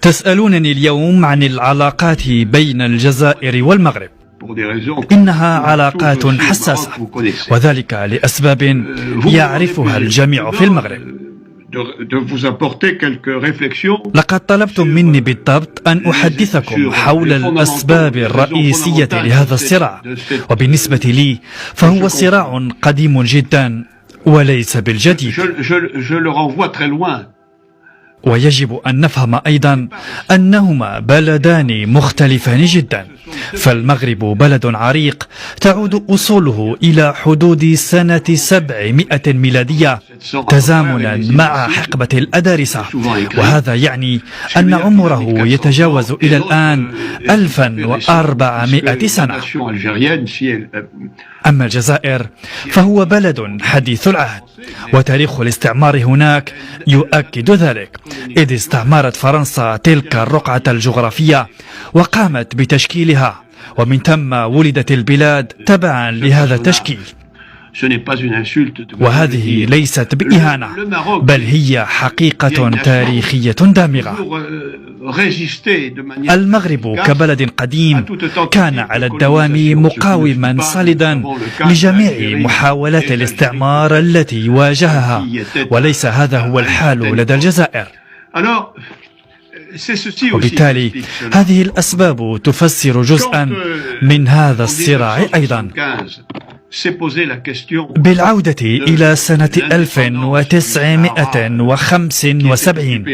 تسألونني اليوم عن العلاقات بين الجزائر والمغرب. إنها علاقات حساسة، وذلك لأسباب يعرفها الجميع في المغرب. لقد طلبتم مني بالضبط أن أحدثكم حول الأسباب الرئيسية لهذا الصراع، وبالنسبة لي فهو صراع قديم جدا وليس بالجديد. ويجب أن نفهم أيضا أنهما بلدان مختلفان جدا، فالمغرب بلد عريق تعود أصوله إلى حدود سنة 700 ميلادية تزامنا مع حقبة الأدارسة، وهذا يعني أن عمره يتجاوز إلى الآن 1400 سنة. أما الجزائر فهو بلد حديث العهد، وتاريخ الاستعمار هناك يؤكد ذلك، إذ استعمرت فرنسا تلك الرقعة الجغرافية وقامت بتشكيلها، ومن ثم ولدت البلاد تبعا لهذا التشكيل. وهذه ليست بإهانة، بل هي حقيقة تاريخية دامغة. المغرب كبلد قديم كان على الدوام مقاوما صلدا لجميع محاولات الاستعمار التي واجهها، وليس هذا هو الحال لدى الجزائر. وبالتالي هذه الأسباب تفسر جزءا من هذا الصراع أيضا. بالعودة إلى سنة 1975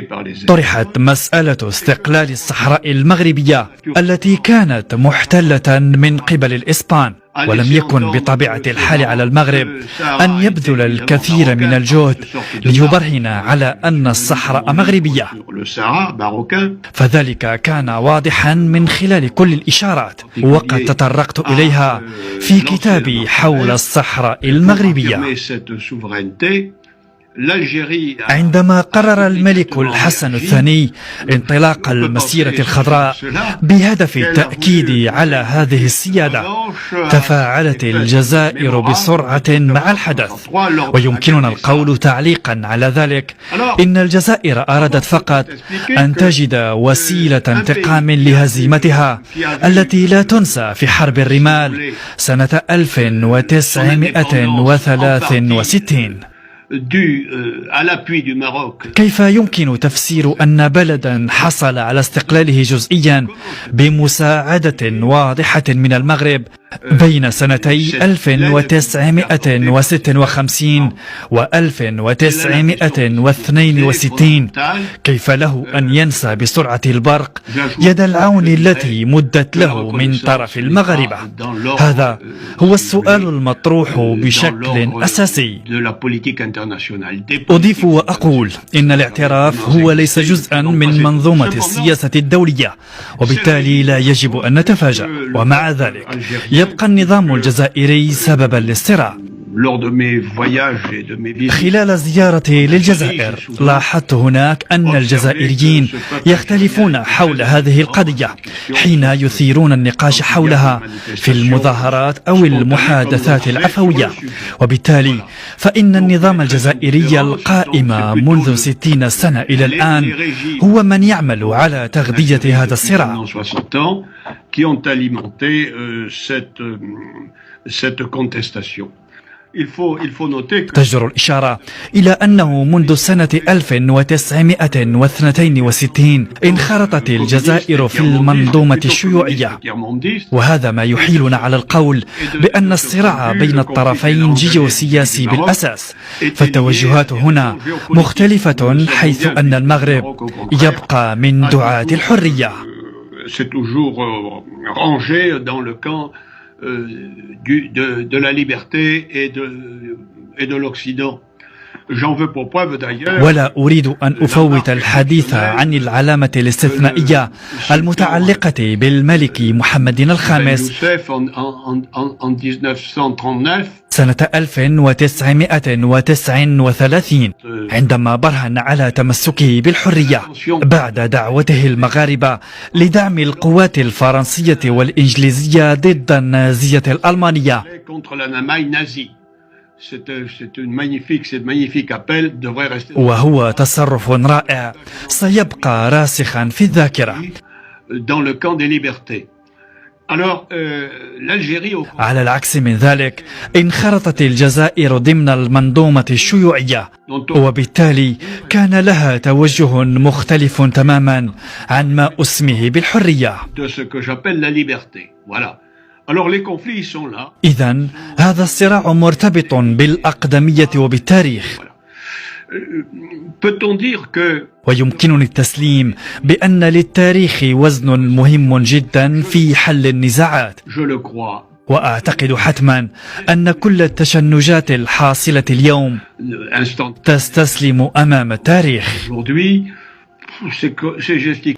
طرحت مسألة استقلال الصحراء المغربية التي كانت محتلة من قبل الإسبان، ولم يكن بطبيعة الحال على المغرب أن يبذل الكثير من الجهد ليبرهن على أن الصحراء مغربية، فذلك كان واضحا من خلال كل الإشارات، وقد تطرقت إليها في كتابي حول الصحراء المغربية. عندما قرر الملك الحسن الثاني انطلاق المسيرة الخضراء بهدف التأكيد على هذه السيادة، تفاعلت الجزائر بسرعة مع الحدث، ويمكننا القول تعليقا على ذلك إن الجزائر أرادت فقط أن تجد وسيلة انتقام لهزيمتها التي لا تنسى في حرب الرمال سنة 1963. كيف يمكن تفسير أن بلدا حصل على استقلاله جزئيا بمساعدة واضحة من المغرب بين سنتي 1956 و 1962، كيف له أن ينسى بسرعة البرق يد العون التي مدت له من طرف المغاربة؟ هذا هو السؤال المطروح بشكل أساسي. أضيف وأقول إن الاعتراف هو ليس جزءا من منظومة السياسة الدولية، وبالتالي لا يجب أن نتفاجأ، ومع ذلك يبقى النظام الجزائري سببا للصراع. خلال زيارتي للجزائر لاحظت هناك أن الجزائريين يختلفون حول هذه القضية حين يثيرون النقاش حولها في المظاهرات أو المحادثات العفوية، وبالتالي فإن النظام الجزائري القائم منذ 60 سنة إلى الآن هو من يعمل على تغذية هذا الصراع. تجدر الإشارة إلى أنه منذ سنة 1962 انخرطت الجزائر في المنظومة الشيوعية، وهذا ما يحيلنا على القول بأن الصراع بين الطرفين جيوسياسي بالأساس، فالتوجهات هنا مختلفة، حيث أن المغرب يبقى من دعاة الحرية. de la liberté et de l'Occident. ولا أريد أن أفوت الحديث عن العلامة الاستثنائية المتعلقة بالملك محمد الخامس سنة 1939 عندما برهن على تمسكه بالحرية بعد دعوته المغاربة لدعم القوات الفرنسية والإنجليزية ضد النازية الألمانية. C'est magnifique appel devrait rester وهو تصرف رائع سيبقى راسخا في الذاكرة. dans le camp des libertés. Alors, l'Algérie على العكس من ذلك انخرطت الجزائر ضمن المنظومة الشيوعية، وبالتالي كان لها توجه مختلف تماما عن ما أسمه بالحرية. de ce que j'appelle la liberté. Voilà. Alors les conflits ils sont là. إذن هذا الصراع مرتبط بالأقدمية وبالتاريخ. Peut-on dire que ويمكنني التسليم بأن للتاريخ وزن مهم جدا في حل النزاعات. je le crois وأعتقد حتما أن كل التشنجات الحاصلة اليوم instant تستسلم أمام التاريخ. aujourd'hui c'est gestique